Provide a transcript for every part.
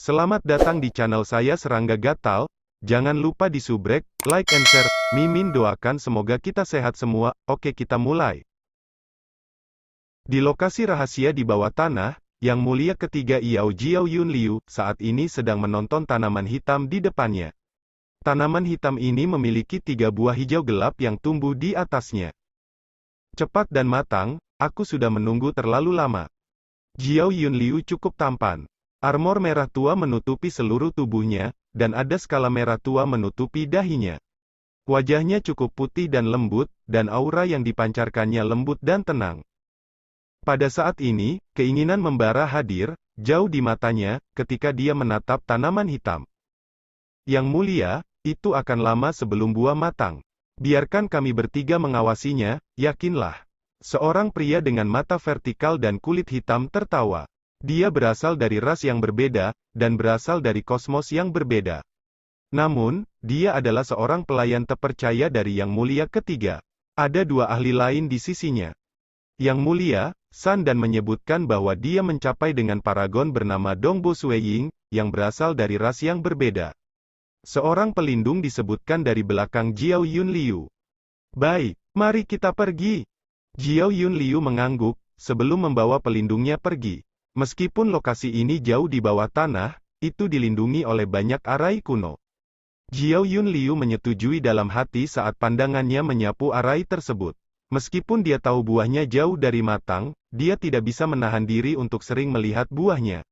Selamat datang di channel saya Serangga Gatal. Jangan lupa di subrek, like and share. Mimin doakan semoga kita sehat semua. Oke, kita mulai. Di lokasi rahasia di bawah tanah, Yang Mulia Ketiga Yao Jiao Yun Liu saat ini sedang menonton tanaman hitam di depannya. Tanaman hitam ini memiliki 3 buah hijau gelap yang tumbuh di atasnya. Cepat dan matang, aku sudah menunggu terlalu lama. Jiao Yun Liu cukup tampan. Armor merah tua menutupi seluruh tubuhnya, dan ada skala merah tua menutupi dahinya. Wajahnya cukup putih dan lembut, dan aura yang dipancarkannya lembut dan tenang. Pada saat ini, keinginan membara hadir, jauh di matanya, ketika dia menatap tanaman hitam. Yang Mulia, itu akan lama sebelum buah matang. Biarkan kami bertiga mengawasinya, yakinlah. Seorang pria dengan mata vertikal dan kulit hitam tertawa. Dia berasal dari ras yang berbeda, dan berasal dari kosmos yang berbeda. Namun, dia adalah seorang pelayan terpercaya dari Yang Mulia Ketiga. Ada 2 ahli lain di sisinya. Yang Mulia, San dan menyebutkan bahwa dia mencapai dengan paragon bernama Dongbo Sueying, yang berasal dari ras yang berbeda. Seorang pelindung disebutkan dari belakang Jiao Yun Liu. Baik, mari kita pergi. Jiao Yun Liu mengangguk, sebelum membawa pelindungnya pergi. Meskipun lokasi ini jauh di bawah tanah, itu dilindungi oleh banyak arai kuno. Jiao Yun Liu menyetujui dalam hati saat pandangannya menyapu arai tersebut. Meskipun dia tahu buahnya jauh dari matang, dia tidak bisa menahan diri untuk sering melihat buahnya.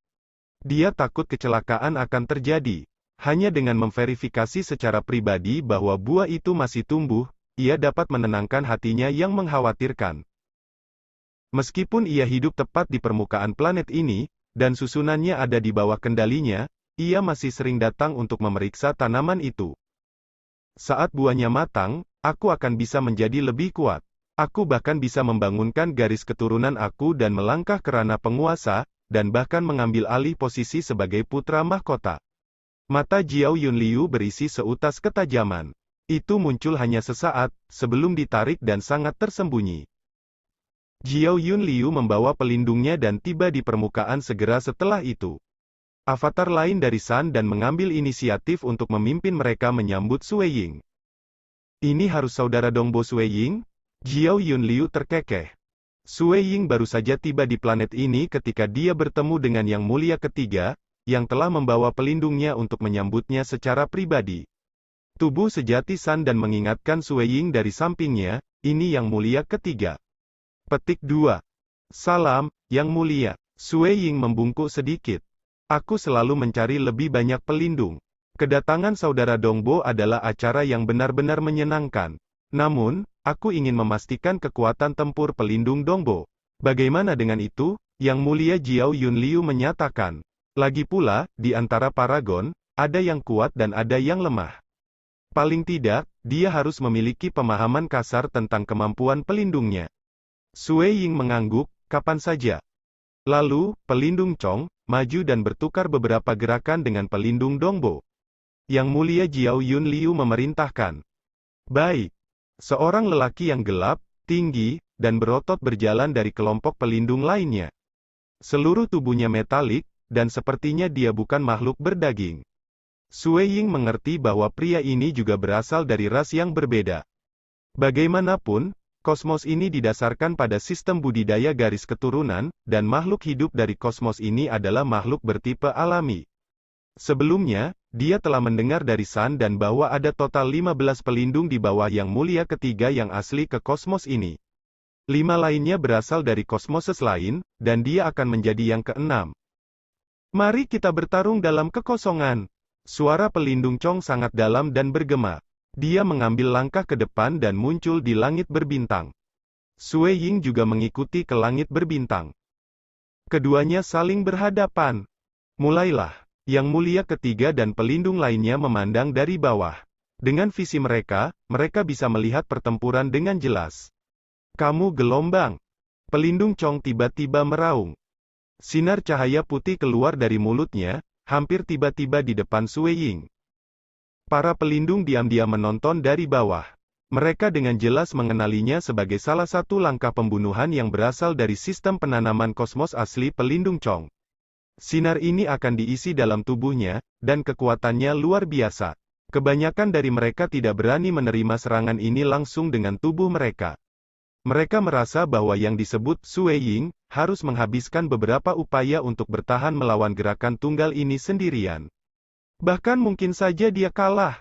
Dia takut kecelakaan akan terjadi. Hanya dengan memverifikasi secara pribadi bahwa buah itu masih tumbuh, ia dapat menenangkan hatinya yang mengkhawatirkan. Meskipun ia hidup tepat di permukaan planet ini, dan susunannya ada di bawah kendalinya, ia masih sering datang untuk memeriksa tanaman itu. Saat buahnya matang, aku akan bisa menjadi lebih kuat. Aku bahkan bisa membangunkan garis keturunan aku dan melangkah ke ranah penguasa, dan bahkan mengambil alih posisi sebagai putra mahkota. Mata Jiao Yun Liu berisi seutas ketajaman. Itu muncul hanya sesaat, sebelum ditarik dan sangat tersembunyi. Jiao Yun Liu membawa pelindungnya dan tiba di permukaan segera setelah itu. Avatar lain dari San dan mengambil inisiatif untuk memimpin mereka menyambut Sueying. Ini harus saudara Dongbo Sueying? Jiao Yun Liu terkekeh. Sueying baru saja tiba di planet ini ketika dia bertemu dengan Yang Mulia Ketiga, yang telah membawa pelindungnya untuk menyambutnya secara pribadi. Tubuh sejati San dan mengingatkan Sueying dari sampingnya, ini Yang Mulia Ketiga. Petik 2. Salam, Yang Mulia. Sueying membungkuk sedikit. Aku selalu mencari lebih banyak pelindung. Kedatangan saudara Dongbo adalah acara yang benar-benar menyenangkan. Namun, aku ingin memastikan kekuatan tempur pelindung Dongbo. Bagaimana dengan itu? Yang Mulia Jiao Yun Liu menyatakan. Lagi pula, di antara paragon, ada yang kuat dan ada yang lemah. Paling tidak, dia harus memiliki pemahaman kasar tentang kemampuan pelindungnya. Sueying mengangguk, kapan saja. Lalu, pelindung Chong, maju dan bertukar beberapa gerakan dengan pelindung Dongbo. Yang Mulia Jiao Yun Liu memerintahkan. Baik. Seorang lelaki yang gelap, tinggi, dan berotot berjalan dari kelompok pelindung lainnya. Seluruh tubuhnya metalik, dan sepertinya dia bukan makhluk berdaging. Sueying mengerti bahwa pria ini juga berasal dari ras yang berbeda. Bagaimanapun, kosmos ini didasarkan pada sistem budidaya garis keturunan, dan makhluk hidup dari kosmos ini adalah makhluk bertipe alami. Sebelumnya, dia telah mendengar dari San dan bahwa ada total 15 pelindung di bawah Yang Mulia Ketiga yang asli ke kosmos ini. 5 lainnya berasal dari kosmoses lain, dan dia akan menjadi yang ke-6. Mari kita bertarung dalam kekosongan. Suara pelindung Chong sangat dalam dan bergema. Dia mengambil langkah ke depan dan muncul di langit berbintang. Sueying juga mengikuti ke langit berbintang. Keduanya saling berhadapan. Mulailah. Yang Mulia Ketiga dan pelindung lainnya memandang dari bawah. Dengan visi mereka, mereka bisa melihat pertempuran dengan jelas. Kamu gelombang. Pelindung Chong tiba-tiba meraung. Sinar cahaya putih keluar dari mulutnya, hampir tiba-tiba di depan Sueying. Para pelindung diam-diam menonton dari bawah. Mereka dengan jelas mengenalinya sebagai salah satu langkah pembunuhan yang berasal dari sistem penanaman kosmos asli pelindung Chong. Sinar ini akan diisi dalam tubuhnya, dan kekuatannya luar biasa. Kebanyakan dari mereka tidak berani menerima serangan ini langsung dengan tubuh mereka. Mereka merasa bahwa yang disebut Sui Ying harus menghabiskan beberapa upaya untuk bertahan melawan gerakan tunggal ini sendirian. Bahkan mungkin saja dia kalah.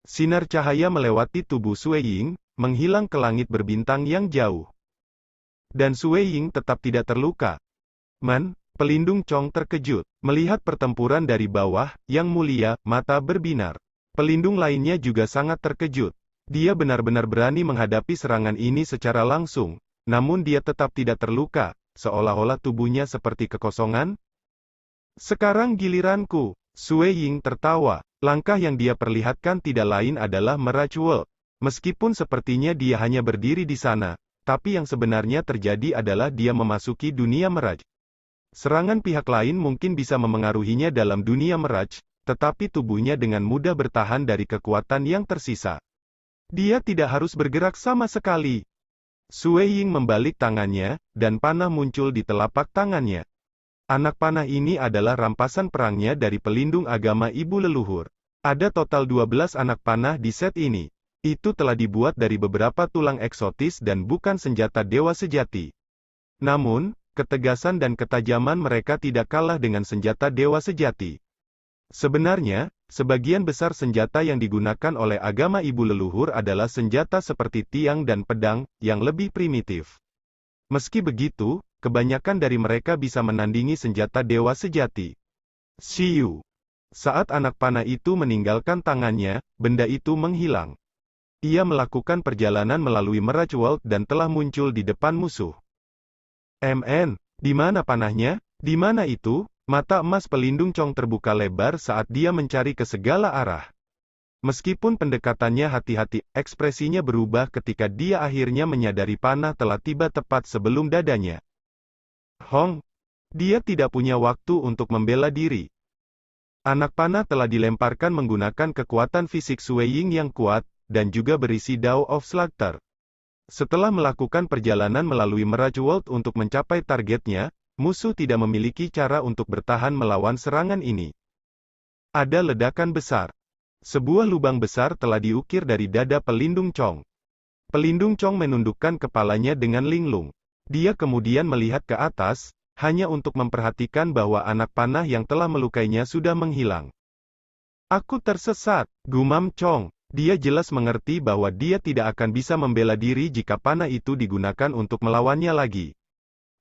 Sinar cahaya melewati tubuh Sui Ying, menghilang ke langit berbintang yang jauh. Dan Sui Ying tetap tidak terluka. Pelindung Chong terkejut. Melihat pertempuran dari bawah, Yang Mulia, mata berbinar. Pelindung lainnya juga sangat terkejut. Dia benar-benar berani menghadapi serangan ini secara langsung. Namun dia tetap tidak terluka, seolah-olah tubuhnya seperti kekosongan. Sekarang giliranku. Sui Ying tertawa. Langkah yang dia perlihatkan tidak lain adalah Mirage World. Meskipun sepertinya dia hanya berdiri di sana, tapi yang sebenarnya terjadi adalah dia memasuki dunia Mirage. Serangan pihak lain mungkin bisa memengaruhinya dalam dunia Mirage, tetapi tubuhnya dengan mudah bertahan dari kekuatan yang tersisa. Dia tidak harus bergerak sama sekali. Sui Ying membalik tangannya, dan panah muncul di telapak tangannya. Anak panah ini adalah rampasan perangnya dari pelindung agama ibu leluhur. Ada total 12 anak panah di set ini. Itu telah dibuat dari beberapa tulang eksotis dan bukan senjata dewa sejati. Namun, ketegasan dan ketajaman mereka tidak kalah dengan senjata dewa sejati. Sebenarnya, sebagian besar senjata yang digunakan oleh agama ibu leluhur adalah senjata seperti tiang dan pedang, yang lebih primitif. Meski begitu, kebanyakan dari mereka bisa menandingi senjata dewa sejati. Shiyu. Saat anak panah itu meninggalkan tangannya, benda itu menghilang. Ia melakukan perjalanan melalui Mirage World dan telah muncul di depan musuh. Di mana panahnya? Di mana itu? Mata emas pelindung Chong terbuka lebar saat dia mencari ke segala arah. Meskipun pendekatannya hati-hati, ekspresinya berubah ketika dia akhirnya menyadari panah telah tiba tepat sebelum dadanya. Dia tidak punya waktu untuk membela diri. Anak panah telah dilemparkan menggunakan kekuatan fisik Sui Ying yang kuat, dan juga berisi Dao of Slaughter. Setelah melakukan perjalanan melalui Mirage World untuk mencapai targetnya, musuh tidak memiliki cara untuk bertahan melawan serangan ini. Ada ledakan besar. Sebuah lubang besar telah diukir dari dada pelindung Chong. Pelindung Chong menundukkan kepalanya dengan linglung. Dia kemudian melihat ke atas, hanya untuk memperhatikan bahwa anak panah yang telah melukainya sudah menghilang. Aku tersesat, gumam Chong. Dia jelas mengerti bahwa dia tidak akan bisa membela diri jika panah itu digunakan untuk melawannya lagi.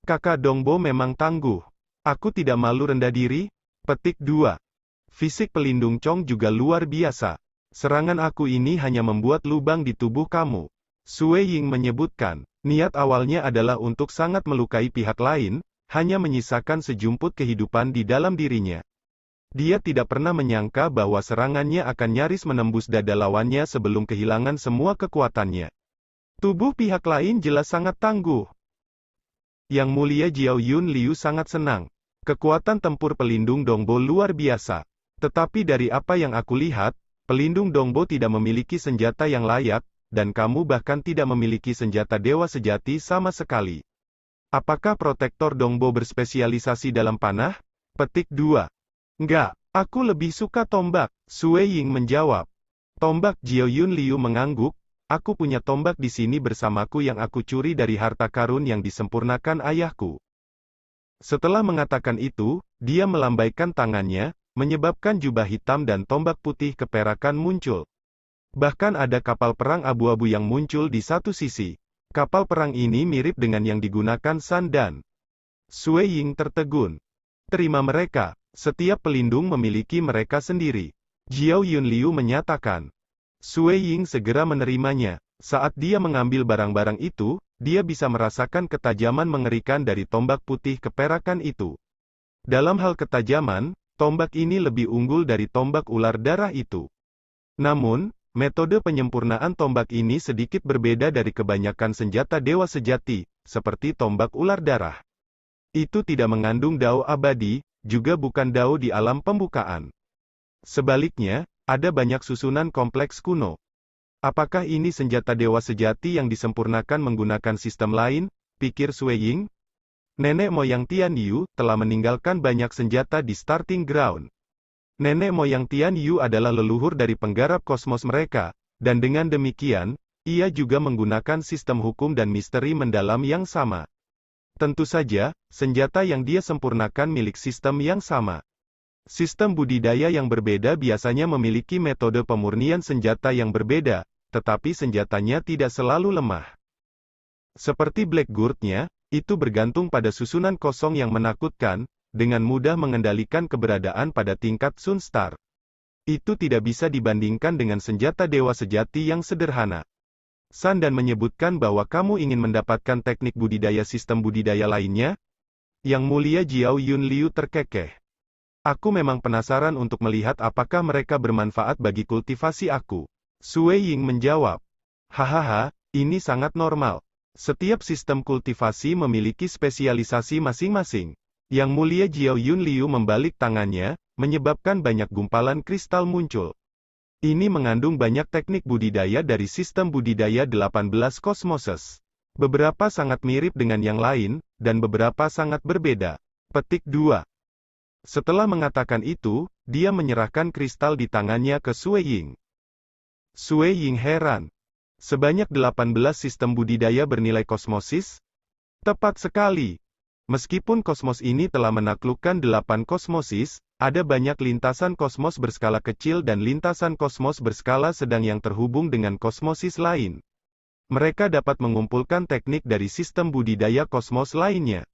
Kakak Dongbo memang tangguh. Aku tidak malu rendah diri? Petik 2. Fisik pelindung Chong juga luar biasa. Serangan aku ini hanya membuat lubang di tubuh kamu. Sui Ying menyebutkan, niat awalnya adalah untuk sangat melukai pihak lain, hanya menyisakan sejumput kehidupan di dalam dirinya. Dia tidak pernah menyangka bahwa serangannya akan nyaris menembus dada lawannya sebelum kehilangan semua kekuatannya. Tubuh pihak lain jelas sangat tangguh. Yang Mulia Jiao Yun Liu sangat senang. Kekuatan tempur pelindung Dongbo luar biasa. Tetapi dari apa yang aku lihat, pelindung Dongbo tidak memiliki senjata yang layak, dan kamu bahkan tidak memiliki senjata dewa sejati sama sekali. Apakah protektor Dongbo berspesialisasi dalam panah? Petik 2. Enggak, aku lebih suka tombak, Sui Ying menjawab. Tombak. Jiao Yun Liu mengangguk, aku punya tombak di sini bersamaku yang aku curi dari harta karun yang disempurnakan ayahku. Setelah mengatakan itu, dia melambaikan tangannya, menyebabkan jubah hitam dan tombak putih keperakan muncul. Bahkan ada kapal perang abu-abu yang muncul di satu sisi. Kapal perang ini mirip dengan yang digunakan San Dan. Sui Ying tertegun. Terima mereka. Setiap pelindung memiliki mereka sendiri. Jiao Yun Liu menyatakan. Sui Ying segera menerimanya. Saat dia mengambil barang-barang itu, dia bisa merasakan ketajaman mengerikan dari tombak putih keperakan itu. Dalam hal ketajaman, tombak ini lebih unggul dari tombak ular darah itu. Namun, metode penyempurnaan tombak ini sedikit berbeda dari kebanyakan senjata dewa sejati, seperti tombak ular darah. Itu tidak mengandung dao abadi, juga bukan dao di alam pembukaan. Sebaliknya, ada banyak susunan kompleks kuno. Apakah ini senjata dewa sejati yang disempurnakan menggunakan sistem lain? Pikir Sui Ying. Nenek moyang Tian Yu telah meninggalkan banyak senjata di starting ground. Nenek moyang Tian Yu adalah leluhur dari penggarap kosmos mereka, dan dengan demikian, ia juga menggunakan sistem hukum dan misteri mendalam yang sama. Tentu saja, senjata yang dia sempurnakan milik sistem yang sama. Sistem budidaya yang berbeda biasanya memiliki metode pemurnian senjata yang berbeda, tetapi senjatanya tidak selalu lemah. Seperti Blackguard-nya, itu bergantung pada susunan kosong yang menakutkan, dengan mudah mengendalikan keberadaan pada tingkat Sunstar. Itu tidak bisa dibandingkan dengan senjata dewa sejati yang sederhana. San dan menyebutkan bahwa kamu ingin mendapatkan teknik budidaya sistem budidaya lainnya? Yang Mulia Jiao Yun Liu terkekeh. Aku memang penasaran untuk melihat apakah mereka bermanfaat bagi kultivasi aku. Sue Ying menjawab. Hahaha, ini sangat normal. Setiap sistem kultivasi memiliki spesialisasi masing-masing. Yang Mulia Jiao Yun Liu membalik tangannya, menyebabkan banyak gumpalan kristal muncul. Ini mengandung banyak teknik budidaya dari sistem budidaya 18 kosmoses. Beberapa sangat mirip dengan yang lain, dan beberapa sangat berbeda. Petik 2. Setelah mengatakan itu, dia menyerahkan kristal di tangannya ke Sue Ying. Sue Ying heran. Sebanyak 18 sistem budidaya bernilai kosmosis? Tepat sekali. Meskipun kosmos ini telah menaklukkan 8 kosmosis, ada banyak lintasan kosmos berskala kecil dan lintasan kosmos berskala sedang yang terhubung dengan kosmosis lain. Mereka dapat mengumpulkan teknik dari sistem budidaya kosmos lainnya.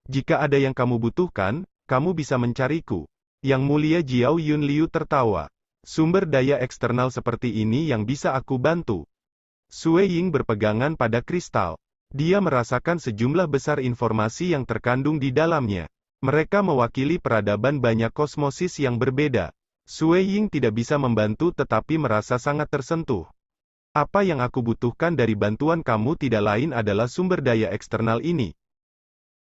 Jika ada yang kamu butuhkan, kamu bisa mencariku. Yang Mulia Jiao Yun Liu tertawa. Sumber daya eksternal seperti ini yang bisa aku bantu. Sue Ying berpegangan pada kristal. Dia merasakan sejumlah besar informasi yang terkandung di dalamnya. Mereka mewakili peradaban banyak kosmosis yang berbeda. Sue Ying tidak bisa membantu tetapi merasa sangat tersentuh. Apa yang aku butuhkan dari bantuan kamu tidak lain adalah sumber daya eksternal ini.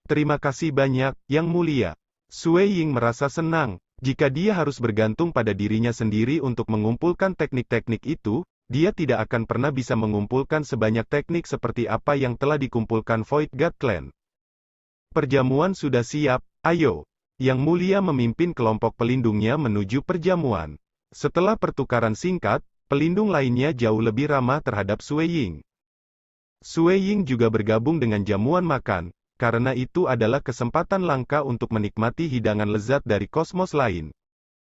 Terima kasih banyak, Yang Mulia. Sue Ying merasa senang. Jika dia harus bergantung pada dirinya sendiri untuk mengumpulkan teknik-teknik itu, dia tidak akan pernah bisa mengumpulkan sebanyak teknik seperti apa yang telah dikumpulkan Void God Clan. Perjamuan sudah siap, ayo. Yang Mulia memimpin kelompok pelindungnya menuju perjamuan. Setelah pertukaran singkat, pelindung lainnya jauh lebih ramah terhadap Sue Ying. Sue Ying juga bergabung dengan jamuan makan, karena itu adalah kesempatan langka untuk menikmati hidangan lezat dari kosmos lain.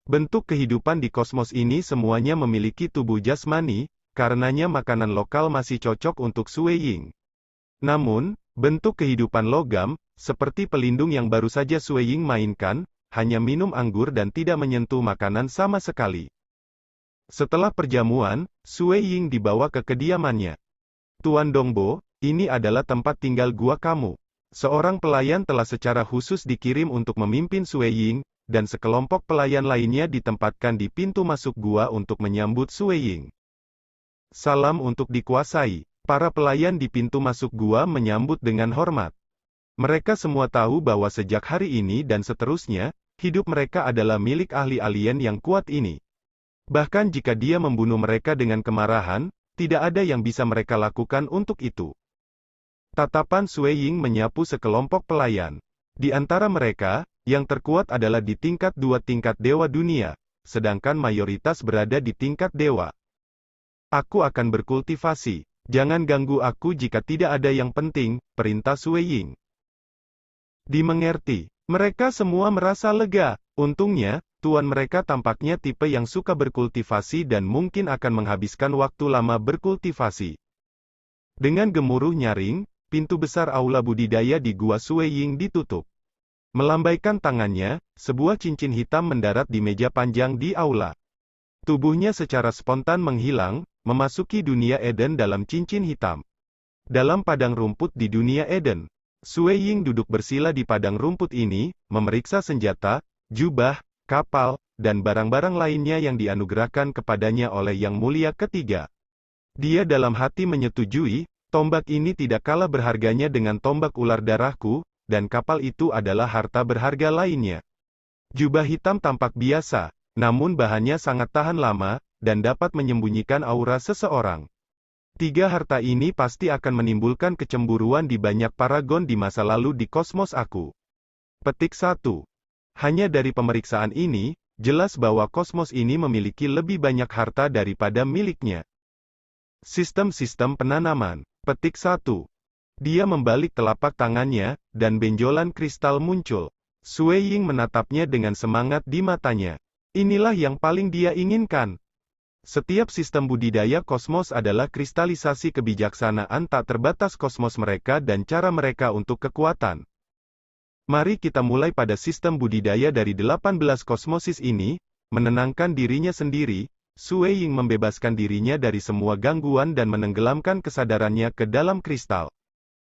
Bentuk kehidupan di kosmos ini semuanya memiliki tubuh jasmani, karenanya makanan lokal masih cocok untuk Sue Ying. Namun, bentuk kehidupan logam, seperti pelindung yang baru saja Sue Ying mainkan, hanya minum anggur dan tidak menyentuh makanan sama sekali. Setelah perjamuan, Sue Ying dibawa ke kediamannya. Tuan Dongbo, ini adalah tempat tinggal gua kamu. Seorang pelayan telah secara khusus dikirim untuk memimpin Sue Ying, dan sekelompok pelayan lainnya ditempatkan di pintu masuk gua untuk menyambut Sue Ying. Salam untuk dikuasai. Para pelayan di pintu masuk gua menyambut dengan hormat. Mereka semua tahu bahwa sejak hari ini dan seterusnya, hidup mereka adalah milik ahli alien yang kuat ini. Bahkan jika dia membunuh mereka dengan kemarahan, tidak ada yang bisa mereka lakukan untuk itu. Tatapan Sue Ying menyapu sekelompok pelayan. Di antara mereka, yang terkuat adalah di tingkat 2 tingkat dewa dunia, sedangkan mayoritas berada di tingkat dewa. Aku akan berkultivasi. Jangan ganggu aku jika tidak ada yang penting, perintah Sue Ying. Dimengerti. Mereka semua merasa lega. Untungnya, tuan mereka tampaknya tipe yang suka berkultivasi dan mungkin akan menghabiskan waktu lama berkultivasi. Dengan gemuruh nyaring, pintu besar aula budidaya di gua Sue Ying ditutup. Melambaikan tangannya, sebuah cincin hitam mendarat di meja panjang di aula. Tubuhnya secara spontan menghilang, memasuki dunia Eden dalam cincin hitam. Dalam padang rumput di dunia Eden, Sue Ying duduk bersila di padang rumput ini, memeriksa senjata, jubah, kapal, dan barang-barang lainnya yang dianugerahkan kepadanya oleh Yang Mulia Ketiga. Dia dalam hati menyetujui, tombak ini tidak kalah berharganya dengan tombak ular darahku, dan kapal itu adalah harta berharga lainnya. Jubah hitam tampak biasa, namun bahannya sangat tahan lama, dan dapat menyembunyikan aura seseorang. Tiga harta ini pasti akan menimbulkan kecemburuan di banyak paragon di masa lalu di kosmos aku. Petik 1. Hanya dari pemeriksaan ini, jelas bahwa kosmos ini memiliki lebih banyak harta daripada miliknya. Sistem-sistem penanaman. Petik 1. Dia membalik telapak tangannya, dan benjolan kristal muncul. Sui Ying menatapnya dengan semangat di matanya. Inilah yang paling dia inginkan. Setiap sistem budidaya kosmos adalah kristalisasi kebijaksanaan tak terbatas kosmos mereka dan cara mereka untuk kekuatan. Mari kita mulai pada sistem budidaya dari 18 kosmosis ini, menenangkan dirinya sendiri. Sui Ying membebaskan dirinya dari semua gangguan dan menenggelamkan kesadarannya ke dalam kristal.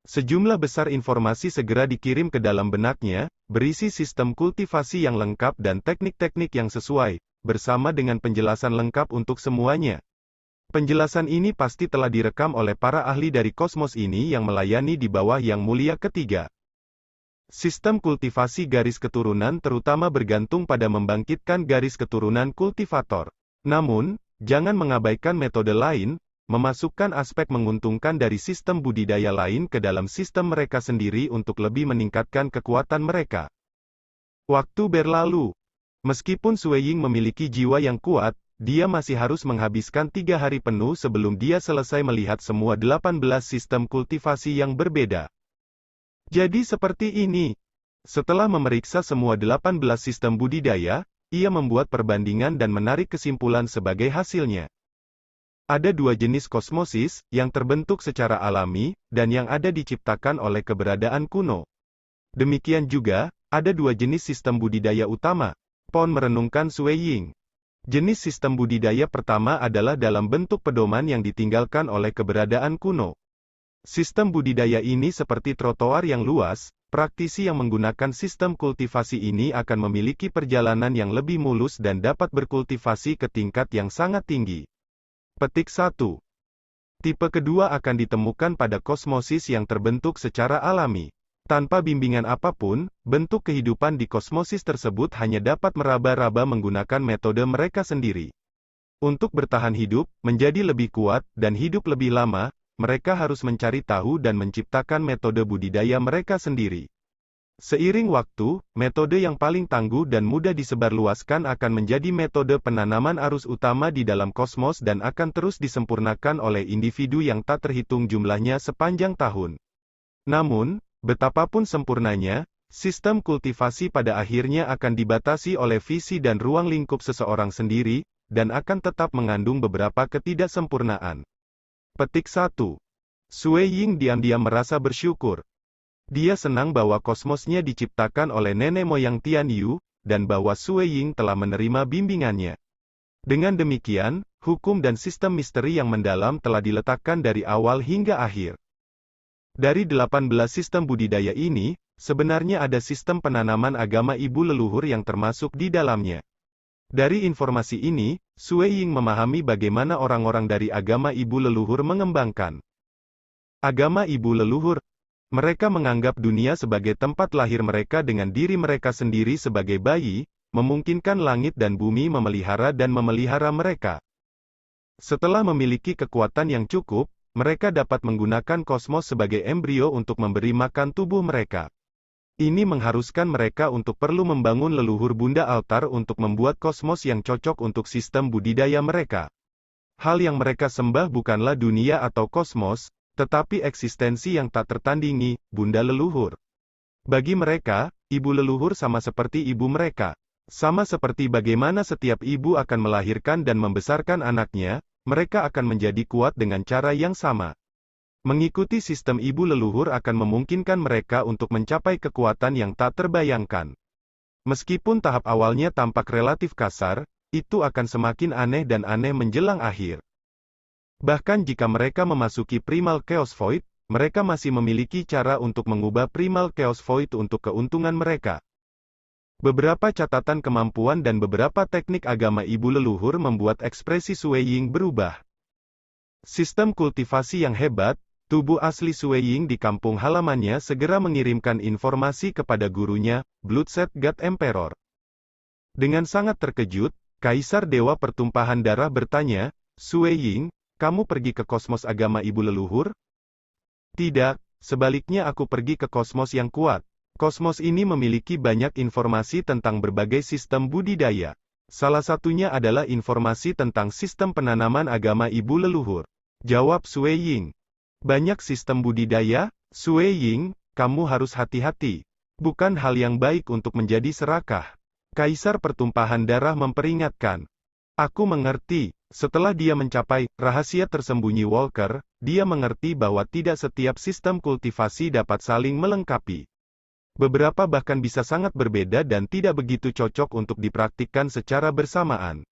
Sejumlah besar informasi segera dikirim ke dalam benaknya, berisi sistem kultivasi yang lengkap dan teknik-teknik yang sesuai, bersama dengan penjelasan lengkap untuk semuanya. Penjelasan ini pasti telah direkam oleh para ahli dari kosmos ini yang melayani di bawah Yang Mulia Ketiga. Sistem kultivasi garis keturunan terutama bergantung pada membangkitkan garis keturunan kultivator. Namun, jangan mengabaikan metode lain, memasukkan aspek menguntungkan dari sistem budidaya lain ke dalam sistem mereka sendiri untuk lebih meningkatkan kekuatan mereka. Waktu berlalu. Meskipun Sui Ying memiliki jiwa yang kuat, dia masih harus menghabiskan 3 hari penuh sebelum dia selesai melihat semua 18 sistem kultivasi yang berbeda. Jadi seperti ini. Setelah memeriksa semua 18 sistem budidaya, ia membuat perbandingan dan menarik kesimpulan sebagai hasilnya. Ada 2 jenis kosmosis, yang terbentuk secara alami, dan yang ada diciptakan oleh keberadaan kuno. Demikian juga, ada 2 jenis sistem budidaya utama. Pon merenungkan Sui Ying. Jenis sistem budidaya pertama adalah dalam bentuk pedoman yang ditinggalkan oleh keberadaan kuno. Sistem budidaya ini seperti trotoar yang luas, praktisi yang menggunakan sistem kultivasi ini akan memiliki perjalanan yang lebih mulus dan dapat berkultivasi ke tingkat yang sangat tinggi. Petik 1. Tipe kedua akan ditemukan pada kosmosis yang terbentuk secara alami. Tanpa bimbingan apapun, bentuk kehidupan di kosmosis tersebut hanya dapat meraba-raba menggunakan metode mereka sendiri. Untuk bertahan hidup, menjadi lebih kuat, dan hidup lebih lama, mereka harus mencari tahu dan menciptakan metode budidaya mereka sendiri. Seiring waktu, metode yang paling tangguh dan mudah disebarluaskan akan menjadi metode penanaman arus utama di dalam kosmos dan akan terus disempurnakan oleh individu yang tak terhitung jumlahnya sepanjang tahun. Namun, betapapun sempurnanya, sistem kultivasi pada akhirnya akan dibatasi oleh visi dan ruang lingkup seseorang sendiri, dan akan tetap mengandung beberapa ketidaksempurnaan. Petik 1. Sui Ying diam-diam merasa bersyukur. Dia senang bahwa kosmosnya diciptakan oleh nenek moyang Tian Yu, dan bahwa Sui Ying telah menerima bimbingannya. Dengan demikian, hukum dan sistem misteri yang mendalam telah diletakkan dari awal hingga akhir. Dari 18 sistem budidaya ini, sebenarnya ada sistem penanaman agama ibu leluhur yang termasuk di dalamnya. Dari informasi ini, Sui Ying memahami bagaimana orang-orang dari agama ibu leluhur mengembangkan agama ibu leluhur. Mereka menganggap dunia sebagai tempat lahir mereka dengan diri mereka sendiri sebagai bayi, memungkinkan langit dan bumi memelihara mereka. Setelah memiliki kekuatan yang cukup, mereka dapat menggunakan kosmos sebagai embrio untuk memberi makan tubuh mereka. Ini mengharuskan mereka untuk perlu membangun leluhur bunda altar untuk membuat kosmos yang cocok untuk sistem budidaya mereka. Hal yang mereka sembah bukanlah dunia atau kosmos, tetapi eksistensi yang tak tertandingi, bunda leluhur. Bagi mereka, ibu leluhur sama seperti ibu mereka. Sama seperti bagaimana setiap ibu akan melahirkan dan membesarkan anaknya, mereka akan menjadi kuat dengan cara yang sama. Mengikuti sistem ibu leluhur akan memungkinkan mereka untuk mencapai kekuatan yang tak terbayangkan. Meskipun tahap awalnya tampak relatif kasar, itu akan semakin aneh dan aneh menjelang akhir. Bahkan jika mereka memasuki Primal Chaos Void, mereka masih memiliki cara untuk mengubah Primal Chaos Void untuk keuntungan mereka. Beberapa catatan kemampuan dan beberapa teknik agama ibu leluhur membuat ekspresi Sui Ying berubah. Sistem kultivasi yang hebat, tubuh asli Sui Ying di kampung halamannya segera mengirimkan informasi kepada gurunya, Bloodset God Emperor. Dengan sangat terkejut, Kaisar Dewa Pertumpahan Darah bertanya, Sui Ying, kamu pergi ke kosmos agama ibu leluhur? Tidak, sebaliknya aku pergi ke kosmos yang kuat. Kosmos ini memiliki banyak informasi tentang berbagai sistem budidaya. Salah satunya adalah informasi tentang sistem penanaman agama ibu leluhur. Jawab Sui Ying. Banyak sistem budidaya, Sui Ying, kamu harus hati-hati. Bukan hal yang baik untuk menjadi serakah. Kaisar Pertumpahan Darah memperingatkan. Aku mengerti. Setelah dia mencapai rahasia tersembunyi Walker, dia mengerti bahwa tidak setiap sistem kultivasi dapat saling melengkapi. Beberapa bahkan bisa sangat berbeda dan tidak begitu cocok untuk dipraktikkan secara bersamaan.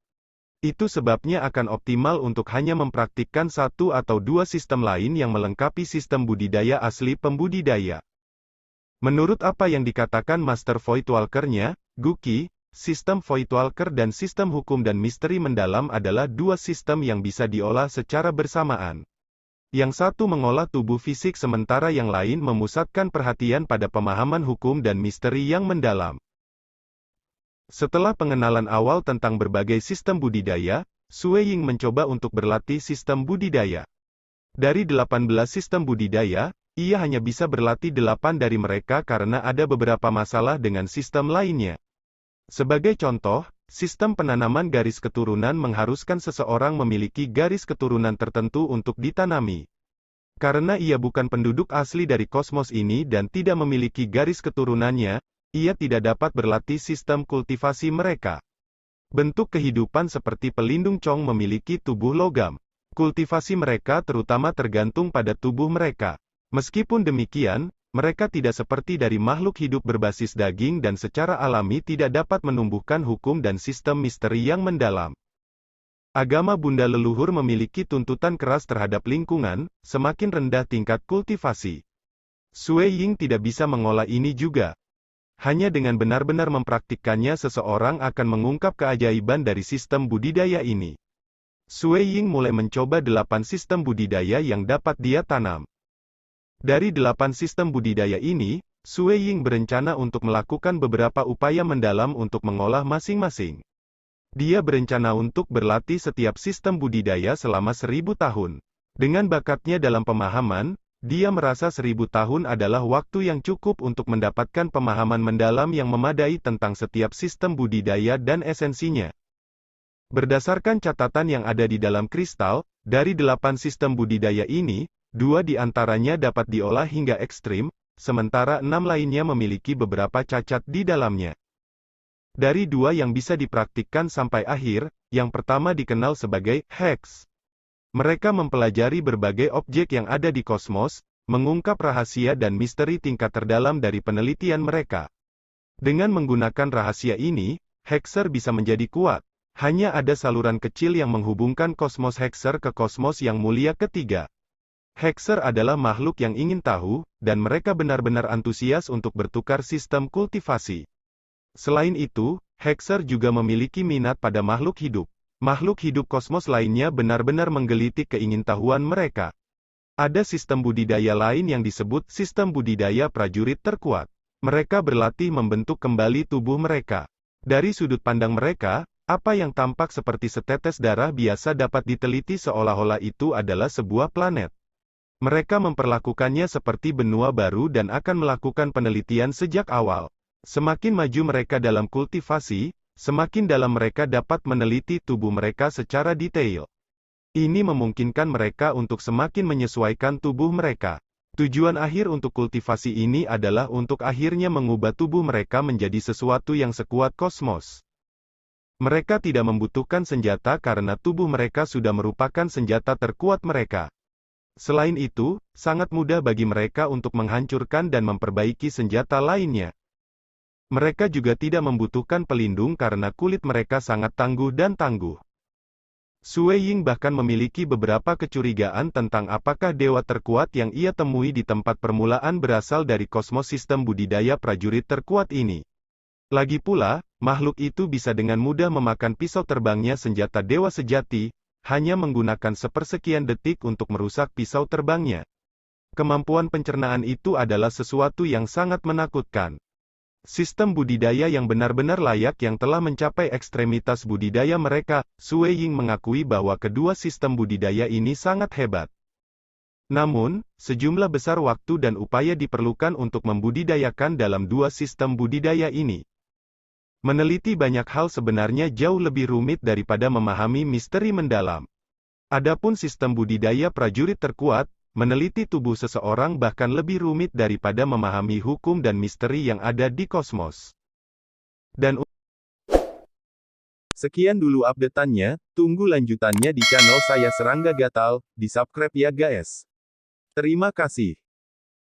Itu sebabnya akan optimal untuk hanya mempraktikkan satu atau dua sistem lain yang melengkapi sistem budidaya asli pembudidaya. Menurut apa yang dikatakan Master Voidwalker-nya, Guki, sistem Voidwalker dan sistem hukum dan misteri mendalam adalah dua sistem yang bisa diolah secara bersamaan. Yang satu mengolah tubuh fisik sementara yang lain memusatkan perhatian pada pemahaman hukum dan misteri yang mendalam. Setelah pengenalan awal tentang berbagai sistem budidaya, Sui Ying mencoba untuk berlatih sistem budidaya. Dari 18 sistem budidaya, ia hanya bisa berlatih 8 dari mereka karena ada beberapa masalah dengan sistem lainnya. Sebagai contoh, sistem penanaman garis keturunan mengharuskan seseorang memiliki garis keturunan tertentu untuk ditanami. Karena ia bukan penduduk asli dari kosmos ini dan tidak memiliki garis keturunannya, ia tidak dapat berlatih sistem kultivasi mereka. Bentuk kehidupan seperti pelindung Chong memiliki tubuh logam. Kultivasi mereka terutama tergantung pada tubuh mereka. Meskipun demikian, mereka tidak seperti dari makhluk hidup berbasis daging dan secara alami tidak dapat menumbuhkan hukum dan sistem misteri yang mendalam. Agama Bunda leluhur memiliki tuntutan keras terhadap lingkungan, semakin rendah tingkat kultivasi. Sui Ying tidak bisa mengolah ini juga. Hanya dengan benar-benar mempraktikkannya seseorang akan mengungkap keajaiban dari sistem budidaya ini. Sui Ying mulai mencoba 8 sistem budidaya yang dapat dia tanam. Dari 8 sistem budidaya ini, Sui Ying berencana untuk melakukan beberapa upaya mendalam untuk mengolah masing-masing. Dia berencana untuk berlatih setiap sistem budidaya selama 1000 tahun. Dengan bakatnya dalam pemahaman, dia merasa 1000 tahun adalah waktu yang cukup untuk mendapatkan pemahaman mendalam yang memadai tentang setiap sistem budidaya dan esensinya. Berdasarkan catatan yang ada di dalam kristal, dari 8 sistem budidaya ini, 2 di antaranya dapat diolah hingga ekstrim, sementara 6 lainnya memiliki beberapa cacat di dalamnya. Dari 2 yang bisa dipraktikkan sampai akhir, yang pertama dikenal sebagai Hex. Mereka mempelajari berbagai objek yang ada di kosmos, mengungkap rahasia dan misteri tingkat terdalam dari penelitian mereka. Dengan menggunakan rahasia ini, Hexer bisa menjadi kuat. Hanya ada saluran kecil yang menghubungkan kosmos Hexer ke kosmos yang mulia ketiga. Hexer adalah makhluk yang ingin tahu, dan mereka benar-benar antusias untuk bertukar sistem kultivasi. Selain itu, Hexer juga memiliki minat pada makhluk hidup. Makhluk hidup kosmos lainnya benar-benar menggelitik keingintahuan mereka. Ada sistem budidaya lain yang disebut sistem budidaya prajurit terkuat. Mereka berlatih membentuk kembali tubuh mereka. Dari sudut pandang mereka, apa yang tampak seperti setetes darah biasa dapat diteliti seolah-olah itu adalah sebuah planet. Mereka memperlakukannya seperti benua baru dan akan melakukan penelitian sejak awal. Semakin maju mereka dalam kultivasi, semakin dalam mereka dapat meneliti tubuh mereka secara detail. Ini memungkinkan mereka untuk semakin menyesuaikan tubuh mereka. Tujuan akhir untuk kultivasi ini adalah untuk akhirnya mengubah tubuh mereka menjadi sesuatu yang sekuat kosmos. Mereka tidak membutuhkan senjata karena tubuh mereka sudah merupakan senjata terkuat mereka. Selain itu, sangat mudah bagi mereka untuk menghancurkan dan memperbaiki senjata lainnya. Mereka juga tidak membutuhkan pelindung karena kulit mereka sangat tangguh dan tangguh. Sui Ying bahkan memiliki beberapa kecurigaan tentang apakah dewa terkuat yang ia temui di tempat permulaan berasal dari kosmos sistem budidaya prajurit terkuat ini. Lagi pula, makhluk itu bisa dengan mudah memakan pisau terbangnya senjata dewa sejati, hanya menggunakan sepersekian detik untuk merusak pisau terbangnya. Kemampuan pencernaan itu adalah sesuatu yang sangat menakutkan. sistem budidaya yang benar-benar layak yang telah mencapai ekstremitas budidaya mereka. Sue Ying mengakui bahwa kedua sistem budidaya ini sangat hebat. Namun, sejumlah besar waktu dan upaya diperlukan untuk membudidayakan dalam dua sistem budidaya ini. Meneliti banyak hal sebenarnya jauh lebih rumit daripada memahami misteri mendalam. Adapun sistem budidaya prajurit terkuat, meneliti tubuh seseorang bahkan lebih rumit daripada memahami hukum dan misteri yang ada di kosmos. Dan sekian dulu update-annya, tunggu lanjutannya di channel saya Serangga Gatal, di subscribe ya guys. Terima kasih.